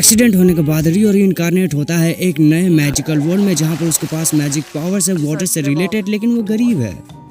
Accident होने के बाद रियो रीइंकार्नेट होता है एक नए मैजिकल वर्ल्ड में, जहाँ पर उसके पास मैजिक पावर्स है वाटर से रिलेटेड, लेकिन वो गरीब है।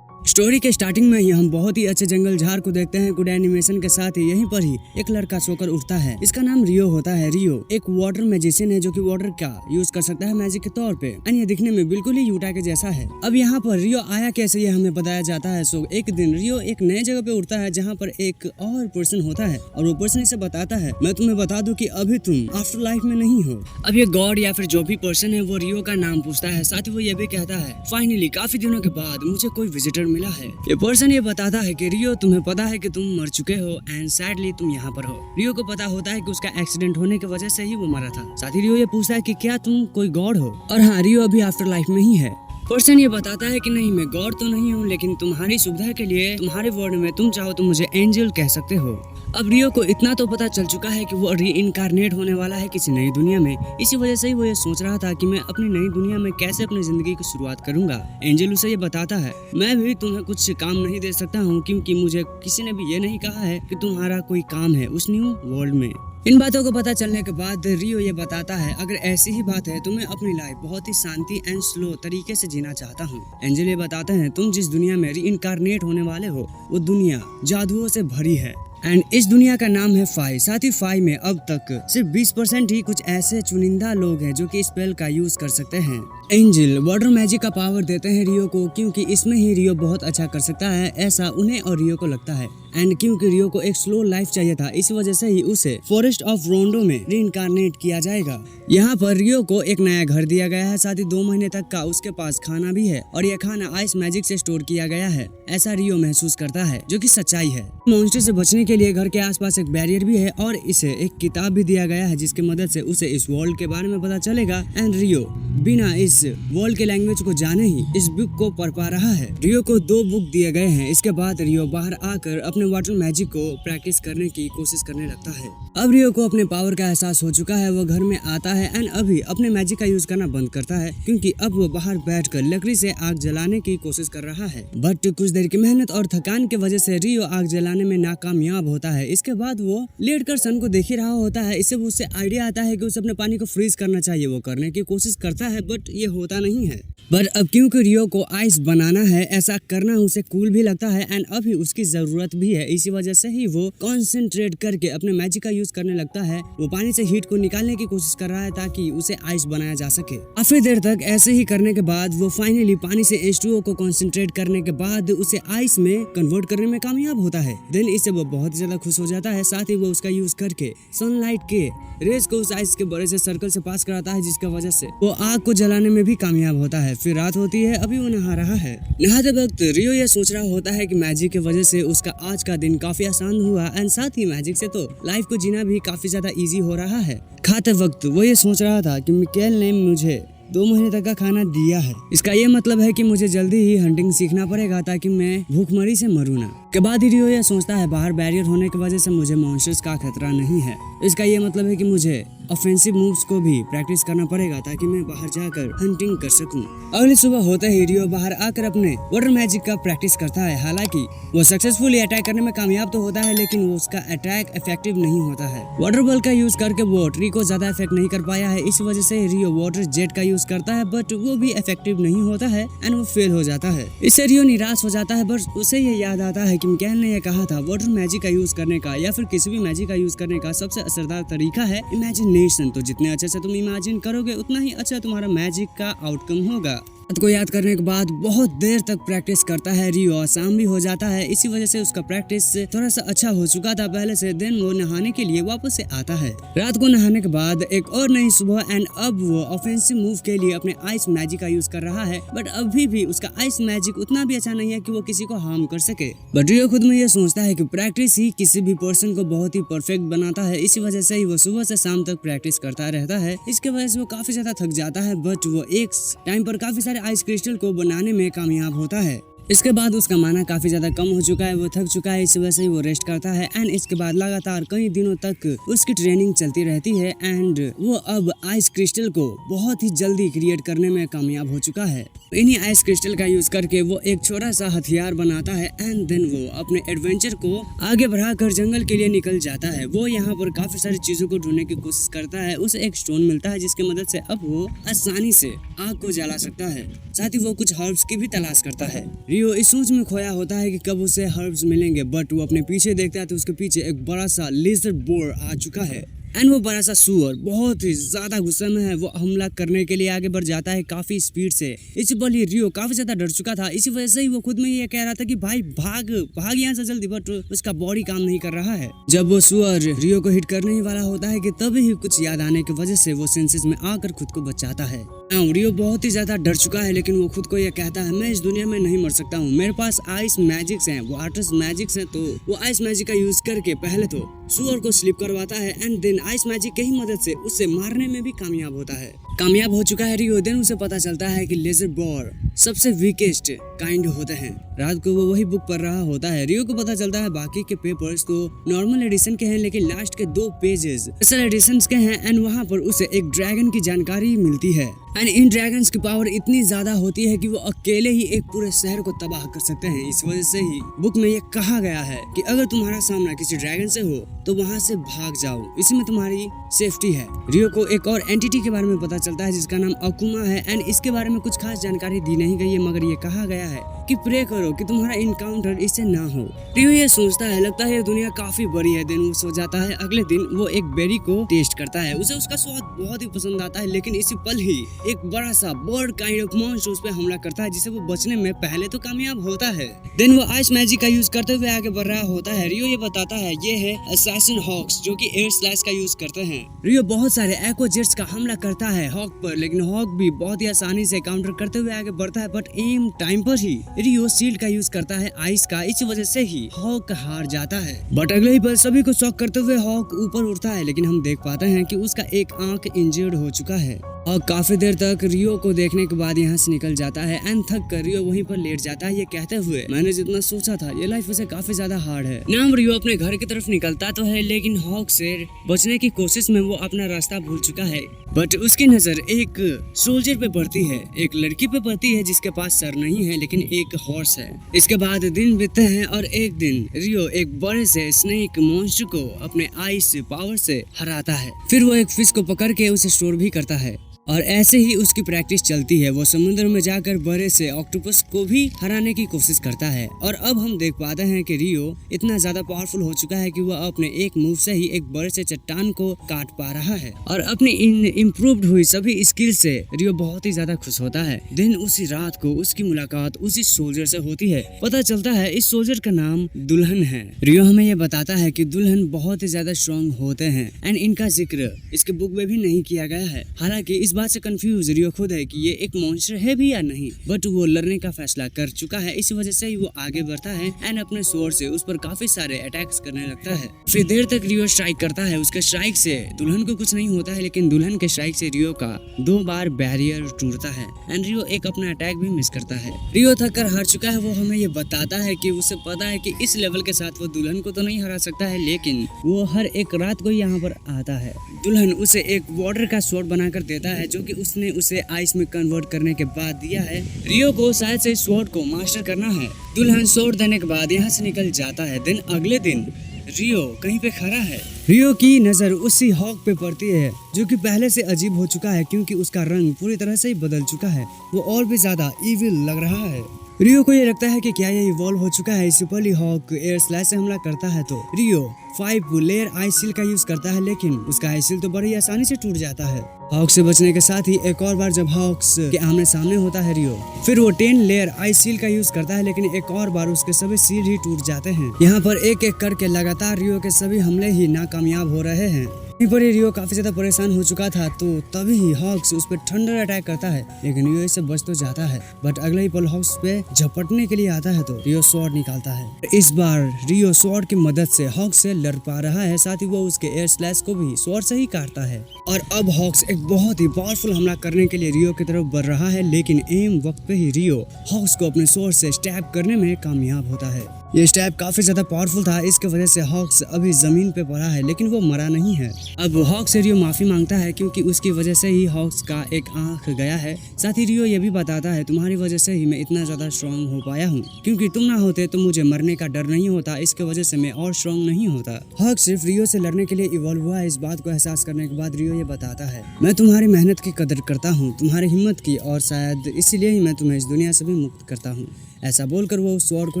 स्टोरी के स्टार्टिंग में ही हम बहुत ही अच्छे जंगल झाड़ को देखते हैं। गुड एनिमेशन के साथ ही यहीं पर ही एक लड़का सोकर उठता है। इसका नाम रियो होता है। रियो एक वाटर मैजिशियन है जो कि वाटर का यूज कर सकता है मैजिक के तौर पे। एंड ये दिखने में बिल्कुल ही यूटा के जैसा है। अब यहाँ पर रियो आया कैसे ये हमें बताया जाता है। सो एक दिन रियो एक नए जगह पे उठता है जहाँ पर एक और पर्सन होता है और वो पर्सन इसे बताता है, मैं तुम्हें बता दूं कि अभी तुम आफ्टर लाइफ में नहीं हो। अब ये गॉड या फिर जो भी पर्सन है वो रियो का नाम पूछता है। साथ ही वो ये भी कहता है, फाइनली काफी दिनों के बाद मुझे कोई विजिटर मिला है। ये पर्सन ये बताता है कि रियो तुम्हें पता है कि तुम मर चुके हो एंड सैडली तुम यहाँ पर हो। रियो को पता होता है कि उसका एक्सीडेंट होने की वजह से ही वो मरा था। साथ ही रियो ये पूछता है कि क्या तुम कोई गॉड हो। और हाँ, रियो अभी आफ्टर लाइफ में ही है। पर्सन ये बताता है कि नहीं, मैं गॉड तो नहीं हूँ, लेकिन तुम्हारी सुविधा के लिए तुम्हारे वर्ल्ड में तुम चाहो तो मुझे एंजल कह सकते हो। अब रियो को इतना तो पता चल चुका है कि वो रीइंकार्नेट होने वाला है किसी नई दुनिया में। इसी वजह से ही वो ये सोच रहा था कि मैं अपनी नई दुनिया में कैसे अपनी जिंदगी की शुरुआत करूंगा। एंजल उसे ये बताता है, मैं भी तुम्हें कुछ काम नहीं दे सकता हूँ क्योंकि मुझे किसी ने भी ये नहीं कहा है कि तुम्हारा कोई काम है उस न्यू वर्ल्ड में। इन बातों को पता चलने के बाद रियो ये बताता है, अगर ऐसी ही बात है तो मैं अपनी लाइफ बहुत ही शांति एंड स्लो तरीके से जीना चाहता हूँ। एंजल ये बताते हैं, तुम जिस दुनिया में रीइंकार्नेट होने वाले हो वो दुनिया जादुओं से भरी है एंड इस दुनिया का नाम है फाई। साथ ही फाई में अब तक सिर्फ 20% ही कुछ ऐसे चुनिंदा लोग हैं जो कि स्पेल का यूज कर सकते हैं। एंजल वाटर मैजिक का पावर देते हैं रियो को क्योंकि इसमें ही रियो बहुत अच्छा कर सकता है, ऐसा उन्हें और रियो को लगता है। एंड क्योंकि रियो को एक स्लो लाइफ चाहिए था, इस वजह से ही उसे फॉरेस्ट ऑफ रोंडो में रीइंकार्नेट किया जाएगा। यहाँ पर रियो को एक नया घर दिया गया है। साथ ही 2 महीने तक का उसके पास खाना भी है और यह खाना आइस मैजिक से स्टोर किया गया है, ऐसा रियो महसूस करता है, जो कि सच्चाई है। मॉन्स्टर से बचने के लिए घर के आसपास एक बैरियर भी है और इसे एक किताब भी दिया गया है जिसकी मदद से उसे इस वर्ल्ड के बारे में पता चलेगा। एंड रियो बिना इस वर्ल्ड के लैंग्वेज को जाने ही इस बुक को पढ़ पा रहा है। रियो को 2 बुक दिए गए हैं। इसके बाद रियो बाहर आकर अपने वाटर मैजिक को प्रैक्टिस करने की कोशिश करने लगता है। अब रियो को अपने पावर का एहसास हो चुका है। वो घर में आता है एंड अभी अपने मैजिक का यूज करना बंद करता है क्योंकि अब वो बाहर बैठकर लकड़ी से आग जलाने की कोशिश कर रहा है। बट कुछ देर की मेहनत और थकान की वजह से रियो आग जलाने में नाकामयाब होता है। इसके बाद वो लेट कर सन को देख ही रहा होता है। इससे उससे आइडिया आता है कि उसे अपने पानी को फ्रीज करना चाहिए। वो करने की कोशिश करता है बट ये होता नहीं है। बट अब क्योंकि रियो को आइस बनाना है, ऐसा करना उसे कूल भी लगता है एंड अभी उसकी जरूरत भी है। इसी वजह से ही वो कॉन्सेंट्रेट करके अपने मैजिक का यूज करने लगता है। वो पानी से हीट को निकालने की कोशिश कर रहा है ताकि उसे आइस बनाया जा सके। काफी देर तक ऐसे ही करने के बाद वो फाइनली पानी से H2O को कॉन्सेंट्रेट करने के बाद उसे आइस में कन्वर्ट करने में कामयाब होता है। देन इससे वो बहुत ज्यादा खुश हो जाता है। साथ ही वो उसका यूज करके सनलाइट के रेज को उस आइस के बड़े से सर्कल से पास कराता है, जिसकी वजह से वो आग को जलाने में भी कामयाब होता है। फिर रात होती है। अभी वो नहा रहा है। नहाते वक्त रियो ये सोच रहा होता है कि मैजिक की वजह से उसका आज का दिन काफी आसान हुआ एंड साथ ही मैजिक से तो लाइफ को जीना भी काफी ज्यादा इजी हो रहा है। खाते वक्त वो ये सोच रहा था कि मिकेल ने मुझे 2 महीने तक का खाना दिया है। इसका ये मतलब है कि मुझे जल्दी ही हंटिंग सीखना पड़ेगा ताकि मैं भूखमरी से मरूं ना। के बाद रियो ये सोचता है, बाहर बैरियर होने की वजह से मुझे मॉन्स्टर्स का खतरा नहीं है। इसका ये मतलब है कि मुझे ऑफेंसिव मूव्स को भी प्रैक्टिस करना पड़ेगा ताकि मैं बाहर जाकर हंटिंग कर सकूं। अगली सुबह होते ही रियो बाहर आकर अपने वाटर मैजिक का प्रैक्टिस करता है। हालांकि वो सक्सेसफुली अटैक करने में कामयाब तो होता है, लेकिन वो उसका अटैक इफेक्टिव नहीं होता है। वाटर बॉल का यूज करके वो ट्री को ज्यादा इफेक्ट नहीं कर पाया है। इस वजह से रियो वाटर जेट का यूज करता है बट वो भी इफेक्टिव नहीं होता है एंड वो फेल हो जाता है। इससे रियो निराश हो जाता है। बट उसे ये याद आता है कि मिकेल ने ये कहा था, वाटर मैजिक का यूज करने का या फिर किसी भी मैजिक का यूज करने का सबसे असरदार तरीका है इमेजिनेशन। तो जितने अच्छे से तुम इमेजिन करोगे उतना ही अच्छा तुम्हारा मैजिक का आउटकम होगा। को याद करने के बाद बहुत देर तक प्रैक्टिस करता है रियो और शाम भी हो जाता है। इसी वजह से उसका प्रैक्टिस थोड़ा सा अच्छा हो चुका था पहले से। देन वो नहाने के लिए वापस से आता है। रात को नहाने के बाद एक और नई सुबह एंड अब वो ऑफेंसिव मूव के लिए अपने आइस मैजिक का यूज कर रहा है। बट अभी भी उसका आइस मैजिक उतना भी अच्छा नहीं है कि वो किसी को हार्म कर सके। बट रियो खुद में ये सोचता है कि प्रैक्टिस ही किसी भी पर्सन को बहुत ही परफेक्ट बनाता है। इसी वजह से ही वो सुबह से शाम तक प्रैक्टिस करता रहता है। इसके वजह से वो काफी ज्यादा थक जाता है बट वो एक टाइम पर काफी सारे आइस क्रिस्टल को बनाने में कामयाब होता है। इसके बाद उसका माना काफी ज्यादा कम हो चुका है, वो थक चुका है, इस वजह से वो रेस्ट करता है। एंड इसके बाद लगातार कई दिनों तक उसकी ट्रेनिंग चलती रहती है एंड वो अब आइस क्रिस्टल को बहुत ही जल्दी क्रिएट करने में कामयाब हो चुका है। इन्हीं आइस क्रिस्टल का यूज करके वो एक छोटा सा हथियार बनाता है एंड देन वो अपने एडवेंचर को आगे बढ़ाकर जंगल के लिए निकल जाता है। वो यहाँ पर काफी सारी चीजों को ढूंढने की कोशिश करता है। उसे एक स्टोन मिलता है जिसकी मदद से अब वो आसानी से आग को जला सकता है। साथ ही वो कुछ हर्ब्स की भी तलाश करता है। रियो इस सोच में खोया होता है कि कब उसे हर्ब्स मिलेंगे, बट वो अपने पीछे देखता है तो उसके पीछे एक बड़ा सा लेजर बोर आ चुका है एंड वो बड़ा सा सुअर बहुत ही ज्यादा गुस्से में है। वो हमला करने के लिए आगे बढ़ जाता है काफी स्पीड से। इसी पल ही रियो काफी ज्यादा डर चुका था। इसी वजह से ही वो खुद में ये कह रहा था कि भाई भाग भाग यहाँ से जल्दी, बट उसका बॉडी काम नहीं कर रहा है। जब वो सुअर रियो को हिट करने ही वाला होता है कि तभी ही कुछ याद आने की वजह से वो सेंसेस में आकर खुद को बचाता है। रियो बहुत ही ज्यादा डर चुका है, लेकिन वो खुद को ये कहता है मैं इस दुनिया में नहीं मर सकता हूँ, मेरे पास आइस मैजिक्स हैं, वाटर्स मैजिक्स हैं। तो वो आइस मैजिक का यूज करके पहले तो सुअर को स्लिप करवाता है एंड देन आइस मैजिक की ही मदद से उसे मारने में भी कामयाब होता है। कामयाब हो चुका है रियो। देन उसे पता चलता है कि लेजर बोर सबसे वीकेस्ट काइंड होते हैं। रात को वो वही बुक पढ़ रहा होता है। रियो को पता चलता है बाकी के पेपर्स तो नॉर्मल एडिशन के हैं, लेकिन लास्ट के 2 पेजेस स्पेशल एडिशन के हैं एंड वहाँ पर उसे एक ड्रैगन की जानकारी मिलती है। एंड इन ड्रैगन्स की पावर इतनी ज्यादा होती है कि वो अकेले ही एक पूरे शहर को तबाह कर सकते हैं। इस वजह से ही बुक में ये कहा गया है कि अगर तुम्हारा सामना किसी ड्रैगन से हो तो वहाँ से भाग जाओ, इसमें तुम्हारी सेफ्टी है। रियो को एक और एंटिटी के बारे में पता चलता है जिसका नाम अकुमा है एंड इसके बारे में कुछ खास जानकारी दी नहीं गई है, मगर ये कहा गया है कि प्रे करो कि तुम्हारा इनकाउंटर इससे ना हो। रियो ये सोचता है, लगता है ये दुनिया काफी बड़ी है। दिन वो सो जाता है। अगले दिन वो एक बेरी को टेस्ट करता है। उसे उसका स्वाद बहुत ही पसंद आता है, लेकिन इसी पल ही एक बड़ा सा बर्ड काइंड ऑफ मॉन्स्टर उस पे हमला करता है, जिसे वो बचने में पहले तो कामयाब होता है। देन वो आइस मैजिक का यूज करते हुए आगे बढ़ रहा होता है। रियो ये बताता है ये है असैसिन हॉक्स जो कि एयर स्लैश का यूज करते हैं। रियो बहुत सारे एक्वा जेट्स का हमला करता है हॉक पर, लेकिन हॉक भी बहुत ही आसानी से काउंटर करते हुए आगे बढ़ता है, बट एम टाइम पर ही रियो शील्ड का यूज करता है आइस का। इसी वजह से ही हॉक हार जाता है। बट अगले ही पल सभी को शॉक करते हुए हॉक ऊपर उठता है, लेकिन हम देख पाते हैं कि उसका एक आंख इंजर्ड हो चुका है और काफी देर तक रियो को देखने के बाद यहाँ से निकल जाता है एंड थक कर रियो वहीं पर लेट जाता है, ये कहते हुए मैंने जितना सोचा था ये लाइफ उसे काफी ज्यादा हार्ड है। नाम रियो अपने घर की तरफ निकलता तो है, लेकिन हॉक से बचने की कोशिश में वो अपना रास्ता भूल चुका है। बट उसकी नजर एक सोल्जर पे पड़ती है, एक लड़की पे पड़ती है जिसके पास सर नहीं है लेकिन एक हॉर्स है। इसके बाद दिन बीतते हैं और एक दिन रियो एक बड़े से स्नेक मॉन्स्टर को अपने आइस पावर से हराता है। फिर वो एक फिश को पकड़ के उसे स्टोर भी करता है और ऐसे ही उसकी प्रैक्टिस चलती है। वो समुद्र में जाकर बड़े से ऑक्टोपस को भी हराने की कोशिश करता है और अब हम देख पाते हैं कि रियो इतना ज्यादा पावरफुल हो चुका है कि वह अपने एक मूव से ही एक बड़े से चट्टान को काट पा रहा है और अपनी इन इम्प्रूव्ड हुई सभी स्किल से रियो बहुत ही ज्यादा खुश होता है। दिन उसी रात को उसकी मुलाकात उसी सोल्जर से होती है। पता चलता है इस सोल्जर का नाम दुल्हन है। रियो हमें यह बताता है कि दुल्हन बहुत ही ज्यादा स्ट्रॉन्ग होते हैं एंड इनका जिक्र इसके बुक में भी नहीं किया गया है। हालांकि इस बात से कंफ्यूज रियो खुद है कि ये एक मॉन्स्टर है भी या नहीं, बट वो लड़ने का फैसला कर चुका है। इसी वजह से ही वो आगे बढ़ता है एंड अपने स्वॉर्ड से उस पर काफी सारे अटैक्स करने लगता है। फिर देर तक रियो स्ट्राइक करता है। उसके स्ट्राइक से दुल्हन को कुछ नहीं होता है, लेकिन दुल्हन के स्ट्राइक से रियो का 2 बार बैरियर टूटता है एंड रियो एक अपना अटैक भी मिस करता है। रियो थक कर हार चुका है। वो हमें ये बताता है कि उसे पता है कि इस लेवल के साथ वो दुल्हन को तो नहीं हरा सकता है, लेकिन वो हर एक रात को यहाँ पर आता है। दुल्हन उसे एक वाटर का स्वॉर्ड बनाकर देता है जो कि उसने उसे आइस में कन्वर्ट करने के बाद दिया है। रियो को शायद से स्वॉर्ड को मास्टर करना है। दुल्हन स्वॉर्ड देने के बाद यहाँ से निकल जाता है। दिन अगले दिन रियो कहीं पे खड़ा है। रियो की नजर उसी हॉक पे पड़ती है जो कि पहले से अजीब हो चुका है क्योंकि उसका रंग पूरी तरह से ही बदल चुका है। वो और भी ज्यादा इविल लग रहा है। रियो को ये लगता है कि क्या ये इवॉल्व हो चुका है। इसी पल हॉक एयर स्लैश से हमला करता है तो रियो 5 लेयर आइस शील्ड का यूज करता है, लेकिन उसका आइस शील्ड तो बड़ी आसानी से टूट जाता है। हॉक से बचने के साथ ही एक और बार जब हॉक्स के आमने सामने होता है रियो, फिर वो 10 लेयर आइस शील्ड का यूज करता है, लेकिन एक और बार उसके सभी शील्ड ही टूट जाते हैं। यहाँ पर एक एक करके लगातार रियो के सभी हमले ही नाकामयाब हो रहे हैं। यहीं पर रियो काफी ज्यादा परेशान हो चुका था, तो तभी हॉक्स उस पर थंडर अटैक करता है, लेकिन रियो इससे बच तो जाता है। बट अगले ही पल हॉक्स पे झपटने के लिए आता है तो रियो स्वॉर्ड निकालता है। इस बार रियो स्वॉर्ड की मदद से हॉक्स से लड़ पा रहा है, साथ ही वो उसके एयर स्लैश को भी स्वॉर्ड से ही काटता है। और अब हॉक्स एक बहुत ही पावरफुल हमला करने के लिए रियो की तरफ बढ़ रहा है, लेकिन एम वक्त पे ही रियो हॉक्स को अपने स्वॉर्ड से स्टैब करने में कामयाब होता है। ये स्टैब काफी ज्यादा पावरफुल था, इसके वजह से हॉक्स अभी जमीन पे पड़ा है, लेकिन वो मरा नहीं है। अब हॉक्स से रियो माफी मांगता है, क्योंकि उसकी वजह से ही हॉक्स का एक आंख गया है। साथ ही रियो ये भी बताता है, तुम्हारी वजह से ही मैं इतना ज्यादा स्ट्रांग हो पाया हूँ, क्योंकि तुम ना होते तो मुझे मरने का डर नहीं होता, इसके वजह से मैं और स्ट्रांग नहीं होता। हॉक्स सिर्फ रियो से लड़ने के लिए इवॉल्व हुआ है। इस बात को एहसास करने के बाद रियो ये बताता है, मैं तुम्हारी मेहनत की कदर करता हूँ, तुम्हारी हिम्मत की, और शायद इसीलिए ही मैं तुम्हें इस दुनिया से भी मुक्त करता हूँ। ऐसा बोलकर वो उस स्वॉर्ड को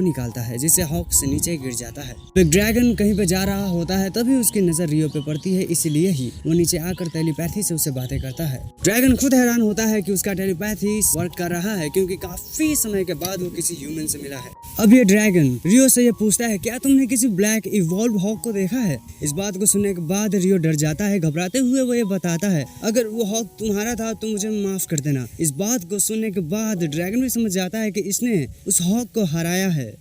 निकालता है, जिससे हॉक्स नीचे गिर जाता है। बिग ड्रैगन कहीं पे जा रहा होता है, तभी उसकी नजर रियो पे पड़ती है, इसीलिए ही वो नीचे आकर टेलीपैथी से उससे बातें करता है। ड्रैगन खुद हैरान होता है कि उसका टेलीपैथी वर्क कर रहा है, क्योंकि काफी समय के बाद वो किसी ह्यूमन से मिला है। अब ये ड्रैगन रियो से ये पूछता है, क्या तुमने किसी ब्लैक इवॉल्व हॉक को देखा है? इस बात को सुनने के बाद रियो डर जाता है। घबराते हुए वो ये बताता है, अगर वो हॉक तुम्हारा था तो मुझे माफ कर देना। इस बात को सुनने के बाद ड्रैगन भी समझ जाता है कि इसने उस हॉक को हराया है।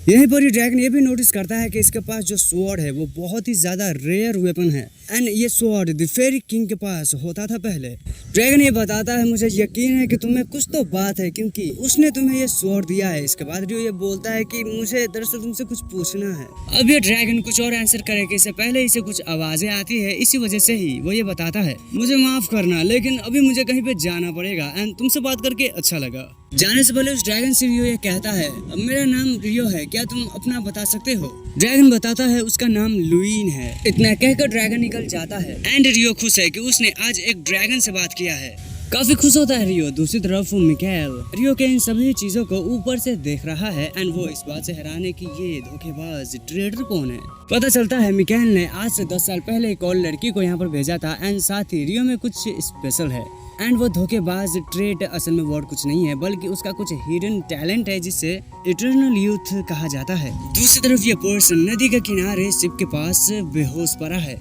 यहीं पर ही ड्रैगन ये भी नोटिस करता है कि इसके पास जो स्वॉर्ड है वो बहुत ही ज्यादा रेयर वेपन है, एंड ये स्वॉर्ड द फेरी किंग के पास होता था पहले। ड्रैगन ये बताता है, मुझे यकीन है कि तुम्हें कुछ तो बात है, क्योंकि उसने तुम्हें ये स्वॉर्ड दिया है। इसके बाद रियो ये बोलता है कि मुझे दरअसल तुमसे कुछ पूछना है। अब ये ड्रैगन कुछ और आंसर करे कि इससे पहले इसे कुछ आवाजें आती है, इसी वजह से ही वो ये बताता है, मुझे माफ करना, लेकिन अभी मुझे कहीं पे जाना पड़ेगा, एंड तुमसे बात करके अच्छा लगा। जाने से पहले उस ड्रैगन से रियो ये कहता है, मेरा नाम रियो है, क्या तुम अपना बता सकते हो? ड्रैगन बताता है उसका नाम लुइन है। इतना कहकर ड्रैगन निकल जाता है, एंड रियो खुश है कि उसने आज एक ड्रैगन से बात किया है। काफी खुश होता है रियो। दूसरी तरफ मिकाएल रियो के इन सभी चीजों को ऊपर से देख रहा है, एंड वो इस बात से हैरान है कि ये धोखेबाज ट्रेडर कौन है। पता चलता है मिकाएल ने आज से 10 साल पहले एक और लड़की को यहाँ पर भेजा था, एंड साथ ही रियो में कुछ स्पेशल है, एंड वो धोखेबाज ट्रेड असल में वर्ड कुछ नहीं है, बल्कि उसका कुछ हिडन टैलेंट है, जिसे इटर्नल यूथ कहा जाता है। दूसरी तरफ ये पर्सन नदी के किनारे शिप के पास बेहोश पड़ा है,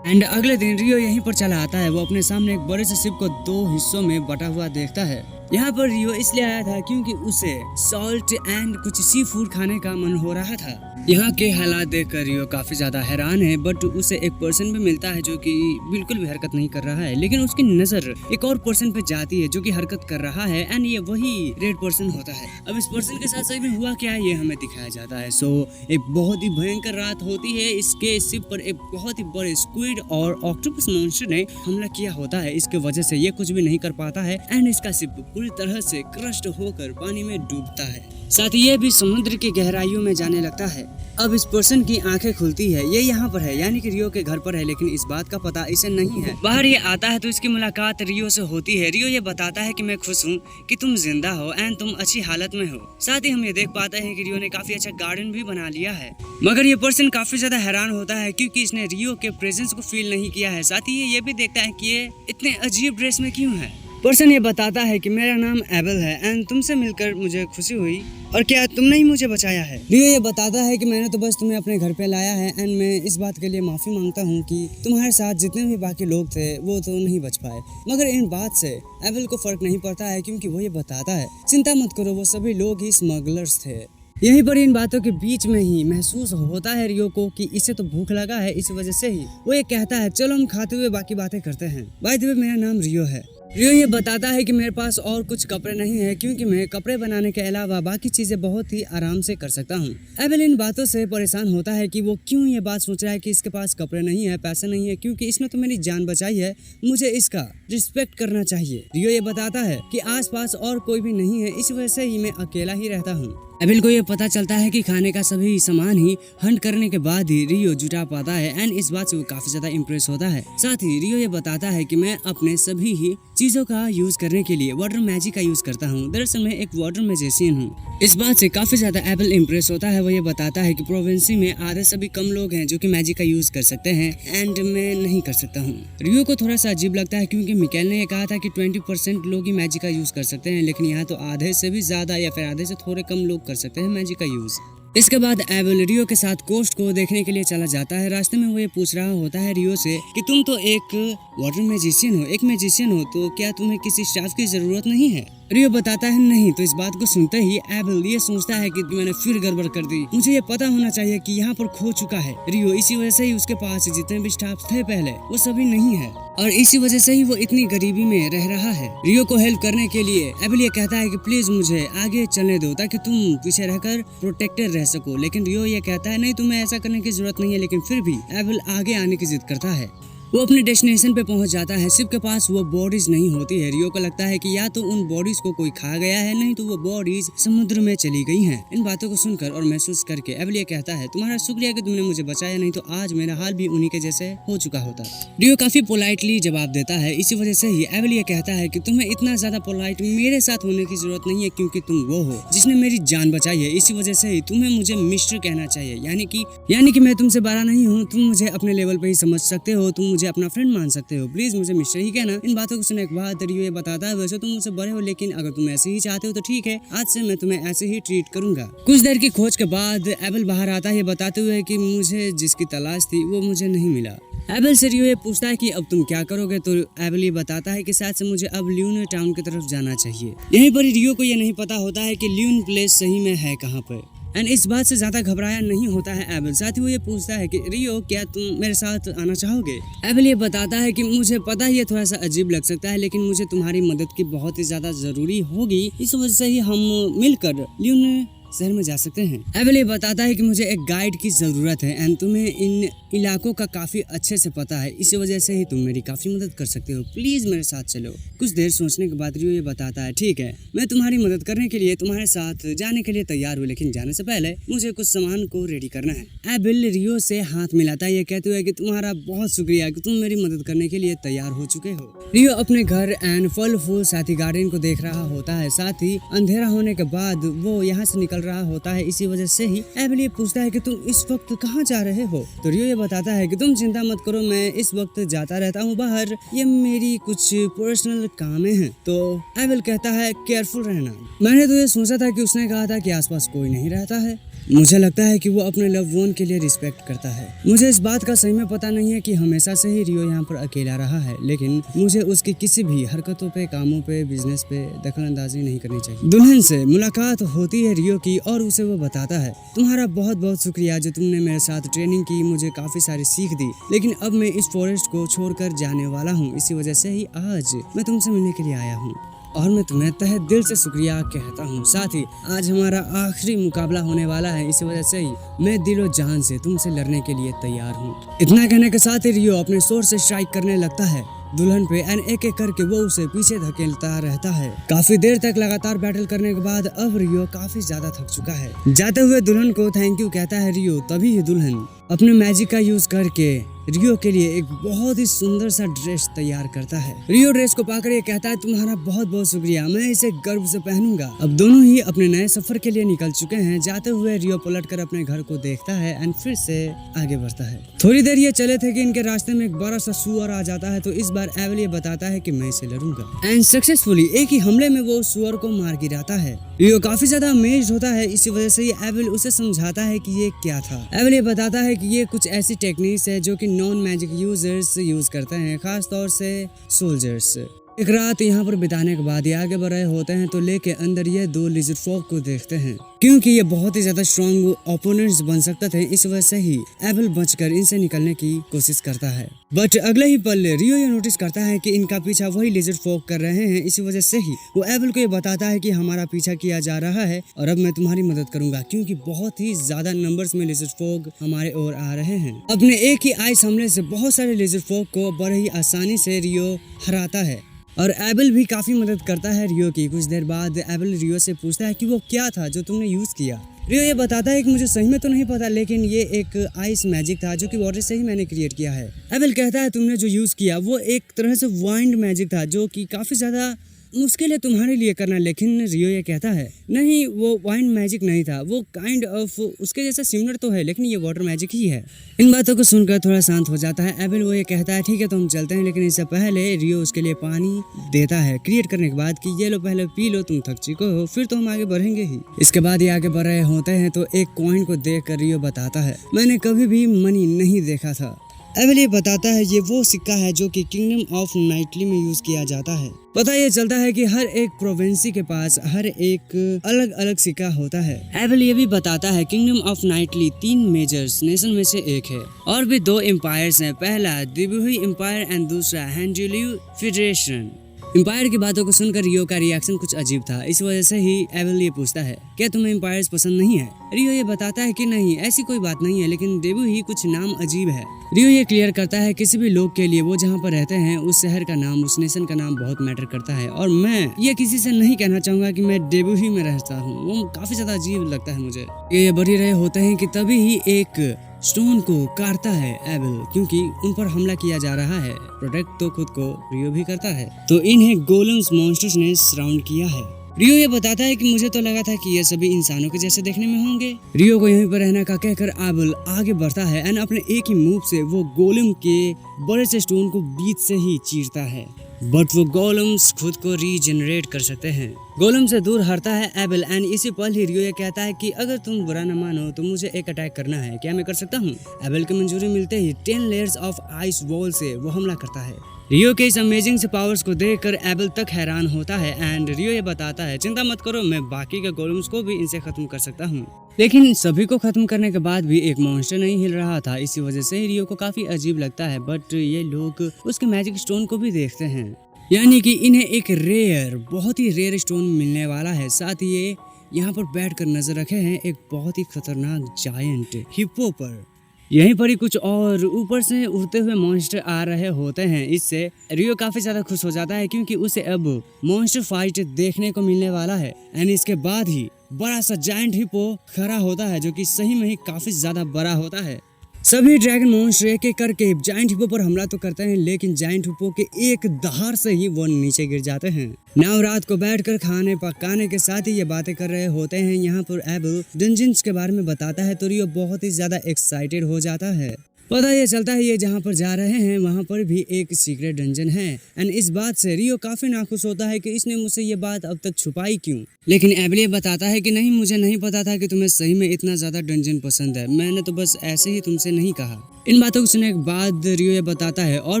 एंड अगले दिन रियो यहीं पर चला आता है। वो अपने सामने एक बड़े से शिप को 2 हिस्सों में बटा हुआ देखता है। यहाँ पर रियो इसलिए आया था क्योंकि उसे सॉल्ट एंड कुछ सी फूड खाने का मन हो रहा था। यहाँ के हालात देखकर रियो काफी ज्यादा हैरान है, बट उसे एक पर्सन भी मिलता है जो कि बिल्कुल भी हरकत नहीं कर रहा है, लेकिन उसकी नजर एक और पर्सन पे जाती है जो कि हरकत कर रहा है, एंड ये वही रेड पर्सन होता है। अब इस पर्सन के साथ सही में हुआ क्या है ये हमें दिखाया जाता है। सो एक बहुत ही भयंकर रात होती है। इसके शिप पर एक बहुत ही बड़े स्क्विड और ऑक्टोपस मॉन्स्टर ने हमला किया होता है। इसके वजह से ये कुछ भी नहीं कर पाता है, एंड इसका शिप पूरी तरह से क्रस्ट होकर पानी में डूबता है। साथ ही ये भी समुद्र की गहराइयों में जाने लगता है। अब इस पर्सन की आंखें खुलती है। ये यहाँ पर है, यानी कि रियो के घर पर है, लेकिन इस बात का पता इसे नहीं है। बाहर ये आता है तो इसकी मुलाकात रियो से होती है। रियो ये बताता है कि मैं खुश हूँ कि तुम जिंदा हो एंड तुम अच्छी हालत में हो। साथ ही हम ये देख पाते हैं कि रियो ने काफी अच्छा गार्डन भी बना लिया है। मगर ये पर्सन काफी ज्यादा हैरान होता है क्योंकि इसने रियो के प्रेजेंस को फील नहीं किया है। साथ ही ये भी देखता है कि ये इतने अजीब ड्रेस में क्यों है। पर्सन ये बताता है कि मेरा नाम एबल है एंड तुमसे मिलकर मुझे खुशी हुई, और क्या तुमने ही मुझे बचाया है। रियो ये बताता है कि मैंने तो बस तुम्हें अपने घर पे लाया है, एंड मैं इस बात के लिए माफी मांगता हूँ कि तुम्हारे साथ जितने भी बाकी लोग थे वो तो नहीं बच पाए। मगर इन बात से एबल को फर्क नहीं पड़ता है, क्योंकि वो ये बताता है चिंता मत करो, वो सभी लोग ही स्मगलर्स थे। यहीं पर इन बातों के बीच में ही महसूस होता है रियो को कि इसे तो भूख लगा है, इस वजह से ही वो ये कहता है चलो हम खाते हुए बाकी बातें करते हैं। बाय द वे मेरा नाम रियो है। रियो ये बताता है कि मेरे पास और कुछ कपड़े नहीं है, क्योंकि मैं कपड़े बनाने के अलावा बाकी चीजें बहुत ही आराम से कर सकता हूँ। एबल इन बातों से परेशान होता है कि वो क्यों ये बात सोच रहा है कि इसके पास कपड़े नहीं है, पैसे नहीं है, क्योंकि इसने तो मेरी जान बचाई है, मुझे इसका रिस्पेक्ट करना चाहिए। रियो ये बताता है कि आसपास और कोई भी नहीं है, इस वजह से ही मैं अकेला ही रहता हूँ। एबल को ये पता चलता है कि खाने का सभी सामान ही हंट करने के बाद ही रियो जुटा पाता है, एंड इस बात से वो काफी ज्यादा इम्प्रेस होता है। साथ ही रियो ये बताता है कि मैं अपने सभी ही चीजों का यूज करने के लिए वाटर मैजिक का यूज करता हूँ। दरअसल मैं एक वाटर मैजिशियन हूँ। इस बात से काफी ज्यादा एबल इम्प्रेस होता है। वो ये बताता है कि प्रोविंसी में आधे सभी कम लोग हैं जो कि मैजिक का यूज कर सकते हैं, एंड मैं नहीं कर सकता हूँ। रियो को थोड़ा सा अजीब लगता है क्योंकि मिकाएल ने ये कहा था कि 20% लोग ही मैजिक का यूज कर सकते हैं, लेकिन यहाँ तो आधे से भी ज्यादा या फिर आधे से थोड़े कम लोग कर सकते हैं मैजिक का यूज। इसके बाद एबल रियो के साथ कोस्ट को देखने के लिए चला जाता है। रास्ते में वो ये पूछ रहा होता है रियो से कि तुम तो एक वाटर मैजिशियन हो, एक मैजिशियन हो, तो क्या तुम्हें किसी स्टाफ की जरूरत नहीं है? रियो बताता है नहीं। तो इस बात को सुनते ही एबल ये सोचता है कि मैंने फिर गड़बड़ कर दी, मुझे ये पता होना चाहिए कि यहाँ पर खो चुका है रियो। इसी वजह से ही उसके पास जितने भी स्टाफ थे पहले वो सभी नहीं है और इसी वजह से ही वो इतनी गरीबी में रह रहा है। रियो को हेल्प करने के लिए एबल ये कहता है कि प्लीज मुझे आगे चलने दो ताकि तुम पीछे रहकर प्रोटेक्टेड रह सको, लेकिन रियो ये कहता है नहीं, तुम्हें ऐसा करने की जरूरत नहीं है। लेकिन फिर भी एबल आगे आने की जिद करता है। वो अपने डेस्टिनेशन पे पहुंच जाता है। शिप के पास वो बॉडीज नहीं होती है। रियो को लगता है कि या तो उन बॉडीज को कोई खा गया है, नहीं तो वो बॉडीज समुद्र में चली गई हैं। इन बातों को सुनकर और महसूस करके एबल ये कहता है तुम्हारा शुक्रिया कि तुमने मुझे बचाया, नहीं तो आज मेरा हाल भी उन्हीं के जैसे हो चुका होता। रियो काफी पोलाइटली जवाब देता है। इसी वजह से ही एबल ये कहता है कि तुम्हें इतना ज्यादा पोलाइट मेरे साथ होने की जरूरत नहीं है, क्योंकि तुम वो हो जिसने मेरी जान बचाई है। इसी वजह से ही तुम्हें मुझे मिस्टर कहना चाहिए, यानी कि मैं तुमसे बड़ा नहीं हूँ, तुम मुझे अपने लेवल पे ही समझ सकते हो, तुम मुझे अपना फ्रेंड मान सकते हो, प्लीज मुझे मिस्टर ही कहना। इन बातों को सुनने के बाद रियो ये बताता है वैसे तुम मुझसे बड़े हो, लेकिन अगर तुम ऐसे ही चाहते हो तो ठीक है, आज से मैं तुम्हें ऐसे ही ट्रीट करूंगा। कुछ देर की खोज के बाद एबल बाहर आता है बताते हुए कि मुझे जिसकी तलाश थी वो मुझे नहीं मिला। एबल से रियो ये पूछता है कि अब तुम क्या करोगे, तो एबल ये बताता है कि शायद से मुझे अब ल्यून टाउन की तरफ जाना चाहिए। यहीं पर रियो को ये नहीं पता होता है कि ल्यून प्लेस सही में है कहाँ पर। एंड इस बात से ज्यादा घबराया नहीं होता है एबल। साथ ही वो ये पूछता है कि रियो क्या तुम मेरे साथ आना चाहोगे? एबल ये बताता है कि मुझे पता है ये थोड़ा सा अजीब लग सकता है, लेकिन मुझे तुम्हारी मदद की बहुत ही ज्यादा जरूरी होगी, इस वजह से ही हम मिलकर ल्यून शहर में जा सकते हैं। एबल ये बताता है कि मुझे एक गाइड की जरूरत है एंड तुम्हें इन इलाकों का काफी अच्छे से पता है, इसी वजह से ही तुम मेरी काफी मदद कर सकते हो, प्लीज मेरे साथ चलो। कुछ देर सोचने के बाद रियो ये बताता है ठीक है, मैं तुम्हारी मदद करने के लिए तुम्हारे साथ जाने के लिए तैयार हूँ, लेकिन जाने से पहले मुझे कुछ सामान को रेडी करना है। एबल रियो से हाथ मिलाता है ये कहते हुए कि तुम्हारा बहुत शुक्रिया कि तुम मेरी मदद करने के लिए तैयार हो चुके हो। रियो अपने घर एंड फल फूल साथी गार्डन को देख रहा होता है। साथ ही अंधेरा होने के बाद वो यहाँ से निकल रहा होता है। इसी वजह से ही एबल ये पूछता है कि तुम इस वक्त कहाँ जा रहे हो? तो रियो ये बताता है कि तुम चिंता मत करो, मैं इस वक्त जाता रहता हूँ बाहर, ये मेरी कुछ पर्सनल कामें हैं। तो एबल कहता है केयरफुल रहना। मैंने तो ये सोचा था कि उसने कहा था कि आसपास कोई नहीं रहता है। मुझे लगता है कि वो अपने लव वन के लिए रिस्पेक्ट करता है। मुझे इस बात का सही में पता नहीं है कि हमेशा से ही रियो यहाँ पर अकेला रहा है, लेकिन मुझे उसकी किसी भी हरकतों पे, कामों पे, बिजनेस पे दखल अंदाजी नहीं करनी चाहिए। दुल्हन से मुलाकात होती है रियो की और उसे वो बताता है तुम्हारा बहुत बहुत शुक्रिया जो तुमने मेरे साथ ट्रेनिंग की, मुझे काफी सारी सीख दी, लेकिन अब मैं इस फॉरेस्ट को छोड़कर जाने वाला हूँ। इसी वजह से ही आज मैं तुमसे मिलने के लिए आया हूँ और मैं तुम्हें तहे दिल से शुक्रिया कहता हूँ। साथ ही आज हमारा आखिरी मुकाबला होने वाला है, इसी वजह से ही मैं दिलो जान से तुमसे लड़ने के लिए तैयार हूँ। इतना कहने के साथ ही रियो अपने सोर से स्ट्राइक करने लगता है दुल्हन पे एंड एक एक करके वो उसे पीछे धकेलता रहता है। काफी देर तक लगातार बैटल करने के बाद अब रियो काफी ज्यादा थक चुका है। जाते हुए दुल्हन को थैंक यू कहता है रियो। तभी ही दुल्हन अपने मैजिक का यूज करके रियो के लिए एक बहुत ही सुंदर सा ड्रेस तैयार करता है। रियो ड्रेस को पाकर ये कहता है तुम्हारा बहुत बहुत शुक्रिया, मैं इसे गर्व से पहनूंगा। अब दोनों ही अपने नए सफर के लिए निकल चुके हैं। जाते हुए रियो पलटकर अपने घर को देखता है एंड फिर से आगे बढ़ता है। थोड़ी देर ये चले थे कि इनके रास्ते में एक बड़ा सा सुअर आ जाता है। तो इस बार एबल ये बताता है कि मैं इसे लड़ूंगा एंड सक्सेसफुली एक ही हमले में वो सुअर को मार गिराता है। रियो काफी ज्यादा अमेज्ड होता है। इसी वजह से एबल उसे समझाता है कि ये क्या था। एबल ये बताता है कि ये कुछ ऐसी टेक्निक्स है जो कि नॉन मैजिक यूजर्स यूज करते हैं, खास तौर से सोल्जर्स। एक रात यहाँ पर बिताने के बाद ये आगे बढ़ रहे होते हैं तो लेके अंदर ये दो लिजर्ड फॉग को देखते हैं, क्योंकि ये बहुत ही ज्यादा स्ट्रॉन्ग ओपोनेंट्स बन सकते थे। इस वजह से ही एबल बचकर इनसे निकलने की कोशिश करता है। बट अगले ही पल रियो ये नोटिस करता है कि इनका पीछा वही लिजर्ड फॉग कर रहे हैं। इसी वजह से ही वो एबल को ये बताता है कि हमारा पीछा किया जा रहा है और अब मैं तुम्हारी मदद करूंगा, क्योंकि बहुत ही ज्यादा नंबर्स में लिजर्ड फॉग हमारे ओर आ रहे हैं। अपने एक ही आइस हमले से बहुत सारे लिजर्ड फॉग को बड़े ही आसानी से रियो हराता है और एबल भी काफी मदद करता है रियो की। कुछ देर बाद एबल रियो से पूछता है कि वो क्या था जो तुमने यूज किया। रियो ये बताता है कि मुझे सही में तो नहीं पता, लेकिन ये एक आइस मैजिक था जो कि वाटर से ही मैंने क्रिएट किया है। एबल कहता है तुमने जो यूज किया वो एक तरह से वाइंड मैजिक था जो कि काफी ज्यादा मुश्किल है तुम्हारे लिए करना, लेकिन रियो ये कहता है नहीं, वो वाइन मैजिक नहीं था, वो काइंड ऑफ उसके जैसा सिमिलर तो है, लेकिन ये वाटर मैजिक ही है। इन बातों को सुनकर थोड़ा शांत हो जाता है एबेल। वो ये कहता है ठीक है तो हम चलते हैं, लेकिन इससे पहले रियो उसके लिए पानी देता है क्रिएट करने के बाद कि ये लो पहले पी लो, तुम थक चुके हो, फिर तो हम आगे बढ़ेंगे ही। इसके बाद ये आगे बढ़ रहे होते हैं तो एक कॉइन को देख कर रियो बताता है मैंने कभी भी मनी नहीं देखा था। एबेल ये बताता है ये वो सिक्का है जो कि किंगडम ऑफ नाइटली में यूज किया जाता है। पता ये चलता है कि हर एक प्रोविंसी के पास हर एक अलग अलग सिक्का होता है। एबेल ये भी बताता है kingdom of Knightley 3 measures nation में से एक है और भी 2 एम्पायर्स हैं, पहला दिबुही एम्पायर एंड दूसरा हैंजुलियू फेडरेशन। एम्पायर की बातों को सुनकर रियो का रिएक्शन कुछ अजीब था, इस वजह से ही एबेल ये पूछता है क्या तुम्हें एम्पायर्स पसंद नहीं है। रियो ये बताता है कि नहीं ऐसी कोई बात नहीं है, लेकिन देबू ही कुछ नाम अजीब है। रियो ये क्लियर करता है किसी भी लोग के लिए वो जहाँ पर रहते हैं उस शहर का नाम, उस नेशन का नाम बहुत मैटर करता है, और मैं ये किसी से नहीं कहना चाहूंगा कि मैं देबू ही में रहता हूँ, वो काफी ज्यादा अजीब लगता है मुझे। ये बढ़ी रहे होते हैं कि तभी ही एक स्टोन को काटता है एबेल, क्योंकि उन पर हमला किया जा रहा है। प्रोटेक्ट तो खुद को रियो भी करता है, तो इन्हें गोलेम्स मॉन्स्टर्स ने सराउंड किया है। रियो ये बताता है कि मुझे तो लगा था कि ये सभी इंसानों के जैसे देखने में होंगे। रियो को यहीं पर रहने का कहकर एबेल आगे बढ़ता है एंड अपने एक ही मूव से वो गोलेम के बड़े से स्टोन को बीच से ही चीरता है, बट वो गोलेम्स खुद को रीजनरेट कर सकते हैं। गोलेम से दूर हटता है एबेल एंड इसी पल ही रियो ये कहता है कि अगर तुम बुरा न मानो तो मुझे एक अटैक करना है, क्या मैं कर सकता हूँ। एबेल की मंजूरी मिलते ही 10 लेयर्स ऑफ आइस वॉल से वो हमला करता है। रियो के इस अमेजिंग से पावर्स को देखकर एबेल तक हैरान होता है एंड रियो ये बताता है चिंता मत करो, मैं बाकी के गोलेम्स को भी इनसे खत्म कर सकता हूँ। लेकिन सभी को खत्म करने के बाद भी एक मॉन्स्टर नहीं हिल रहा था, इसी वजह से रियो को काफी अजीब लगता है, बट ये लोग उसके मैजिक स्टोन को भी देखते हैं, यानी कि इन्हें एक बहुत ही रेयर स्टोन मिलने वाला है। साथ ही ये यहाँ पर बैठकर नजर रखे हैं एक बहुत ही खतरनाक जायंट हिप्पो पर। यहीं पर ही कुछ और ऊपर से उड़ते हुए मॉन्स्टर आ रहे होते हैं। इससे रियो काफी ज्यादा खुश हो जाता है क्योंकि उसे अब मॉन्स्टर फाइट देखने को मिलने वाला है एंड इसके बाद ही बड़ा सा जायंट हिप्पो खड़ा होता है जो कि सही में ही काफी ज्यादा बड़ा होता है। सभी ड्रैगन मॉन्स्टर एक एक करके जायंट हिप्पो पर हमला तो करते हैं, लेकिन जायंट हिप्पो के एक दहाड़ से ही वो नीचे गिर जाते हैं। नाउ रात को बैठकर खाने पकाने के साथ ही ये बातें कर रहे होते हैं। यहाँ पर एबेल डंजन्स के बारे में बताता है तो रियो बहुत ही ज्यादा एक्साइटेड हो जाता है। पता ये चलता है ये जहाँ पर जा रहे हैं वहाँ पर भी एक सीक्रेट डंजन है एंड इस बात से रियो काफी नाखुश होता है कि इसने मुझसे ये बात अब तक छुपाई क्यों। लेकिन एबेल ये बताता है कि नहीं, मुझे नहीं पता था कि तुम्हें सही में इतना ज्यादा डंजन पसंद है, मैंने तो बस ऐसे ही तुमसे नहीं कहा। इन बातों को सुनने के बाद रियो ये बताता है और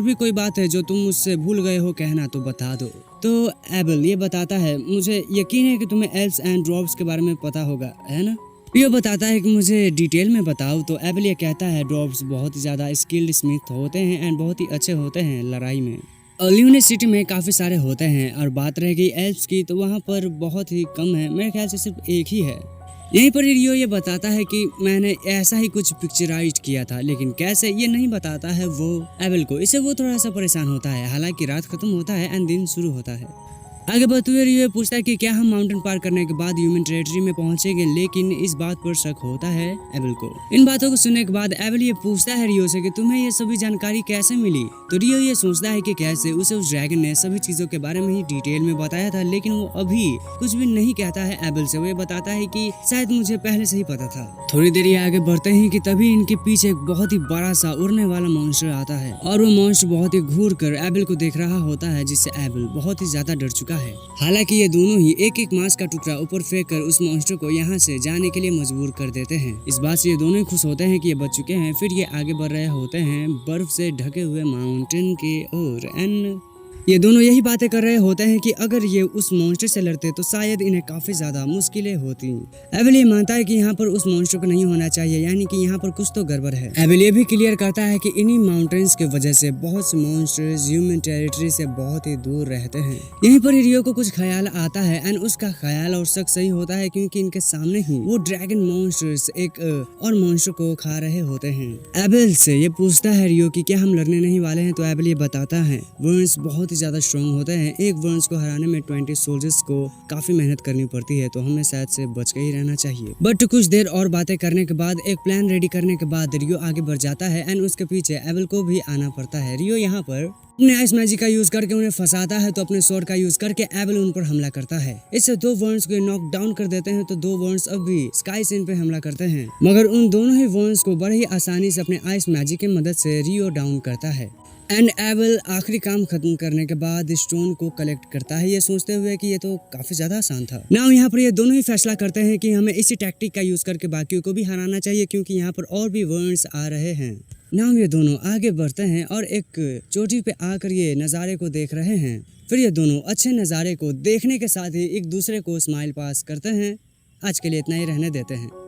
भी कोई बात है जो तुम मुझसे भूल गए हो कहना तो बता दो। तो एबेल ये बताता है मुझे यकीन है कि तुम्हें एल्व्स एंड ड्वार्फ्स के बारे में पता होगा, है ना। रियो बताता है कि मुझे डिटेल में बताओ, तो एबेल ये कहता है ड्वार्फ्स बहुत ज़्यादा स्किल्ड स्मिथ होते हैं एंड बहुत ही अच्छे होते हैं लड़ाई में। ल्यूने सिटी में काफ़ी सारे होते हैं और बात रह गई एल्व्स की तो वहाँ पर बहुत ही कम है, मेरे ख्याल से सिर्फ एक ही है। यहीं पर रियो ये बताता है कि मैंने ऐसा ही कुछ पिक्चराइज किया था, लेकिन कैसे ये नहीं बताता है वो एबेल को। इससे वो थोड़ा सा परेशान होता है। हालांकि रात खत्म होता है एंड दिन शुरू होता है। आगे बढ़ते हुए रियो पूछता है कि क्या हम माउंटेन पार करने के बाद ह्यूमन टेरिटरी में पहुंचेंगे, लेकिन इस बात पर शक होता है एबेल को। इन बातों को सुनने के बाद एबेल ये पूछता है रियो से कि तुम्हें ये सभी जानकारी कैसे मिली। तो रियो ये सोचता है कि कैसे उसे उस ड्रैगन ने सभी चीजों के बारे में ही डिटेल में बताया था, लेकिन वो अभी कुछ भी नहीं कहता है एबेल से। वो ये बताता है कि शायद मुझे पहले से ही पता था। थोड़ी देर ये आगे बढ़ते हैं कि तभी इनके पीछे एक बहुत ही बड़ा सा उड़ने वाला मॉन्स्टर आता है और वो मॉन्स्टर बहुत ही घूर कर एबेल को देख रहा होता है, जिससे एबेल बहुत ही ज्यादा डर चुका है। हालांकि ये दोनों ही एक एक मांस का टुकड़ा ऊपर फेंक कर उस मॉन्स्टर को यहाँ से जाने के लिए मजबूर कर देते हैं। इस बात से ये दोनों ही खुश होते हैं कि ये बच चुके हैं। फिर ये आगे बढ़ रहे होते हैं बर्फ से ढके हुए माउंटेन के ओर एंड ये दोनों यही बातें कर रहे होते हैं कि अगर ये उस मॉन्स्टर से लड़ते तो शायद इन्हें काफी ज्यादा मुश्किलें होती। एबेल ये मानता है कि यहाँ पर उस मॉन्स्टर को नहीं होना चाहिए, यानी कि यहाँ पर कुछ तो गड़बड़ है। एबेल ये भी क्लियर करता है कि इन्हीं माउंटेन्स की वजह से बहुत से मॉन्स्टर्स ह्यूमन टेरिटरी से बहुत ही दूर रहते हैं। यहीं पर रियो को कुछ ख्याल आता है एंड उसका ख्याल और शक सही होता है, क्योंकि इनके सामने ही वो ड्रैगन मॉन्स्टर्स एक और मॉन्स्टर को खा रहे होते हैं। एबेल से ये पूछता है रियो कि क्या हम लड़ने नहीं वाले हैं, तो एबेल ये बताता है वुंस बहुत ही ज्यादा स्ट्रॉन्ग होते हैं। एक वर्न्स को हराने में 20 सोल्जर्स को काफी मेहनत करनी पड़ती है, तो हमें शायद से बच के ही रहना चाहिए। बट कुछ देर और बातें करने के बाद, एक प्लान रेडी करने के बाद रियो आगे बढ़ जाता है एंड उसके पीछे एबल को भी आना पड़ता है। रियो यहाँ पर अपने आइस मैजिक का यूज करके उन्हें फंसाता है, तो अपने स्वॉर्ड का यूज करके एबल उन पर हमला करता है। इससे 2 वर्न्स को नॉक डाउन कर देते हैं, तो 2 वर्न्स अब भी स्काई सीन पे हमला करते हैं, मगर उन दोनों ही वर्न्स को बड़े ही आसानी से अपने आइस मैजिक की मदद से रियो डाउन करता है। एंड एबल आखिरी काम खत्म करने के बाद स्टोन को कलेक्ट करता है, ये सोचते हुए कि ये तो काफी ज्यादा आसान था। नाउ यहाँ पर ये दोनों ही फैसला करते हैं कि हमें इसी टैक्टिक का यूज करके बाकियों को भी हराना चाहिए, क्योंकि यहाँ पर और भी वर्न्स आ रहे हैं। नाउ ये दोनों आगे बढ़ते हैं और एक चोटी पे आकर ये नज़ारे को देख रहे हैं। फिर ये दोनों अच्छे नज़ारे को देखने के साथ ही एक दूसरे को स्माइल पास करते हैं। आज के लिए इतना ही रहने देते हैं।